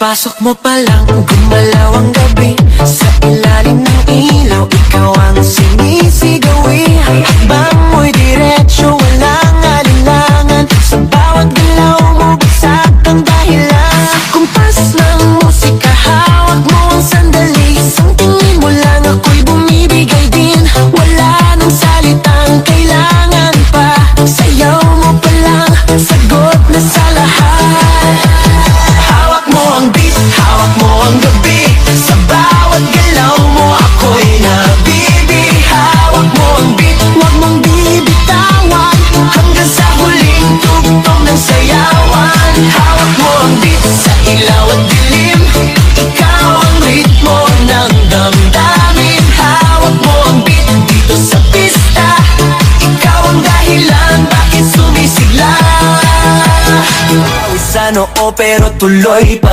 Pagpasok mo pa lang, gumalaw ang gabi. Sa ilalim ng ilaw, ikaw ang sinisigawi. Hakbang mo'y diretsyo, walang alinlangan. Sa bawat galaw mo, bagsak ang dahilan. Sa kumpas ng musika, hawak mo ang sandali. Isang tingin mo lang, ako'y bumibigay din. Wala nang salitang kailangan pa. Sayaw mo pa lang, sagot na sa lahat. Hawak mo ang beat, hawak mo ang gabi. Sa bawat galaw mo, ako'y nabibi. Hawak mo ang beat, huwag mong bibitawan. Hanggang sa huling tugtog ng sayawan. Hawak mo ang beat, sa ilaw at dilim. Ikaw ang ritmo ng damdamin. Hawak mo ang beat, dito sa pista. Ikaw ang dahilan, bakit sumisigla. Sa noo pero tuloy pa.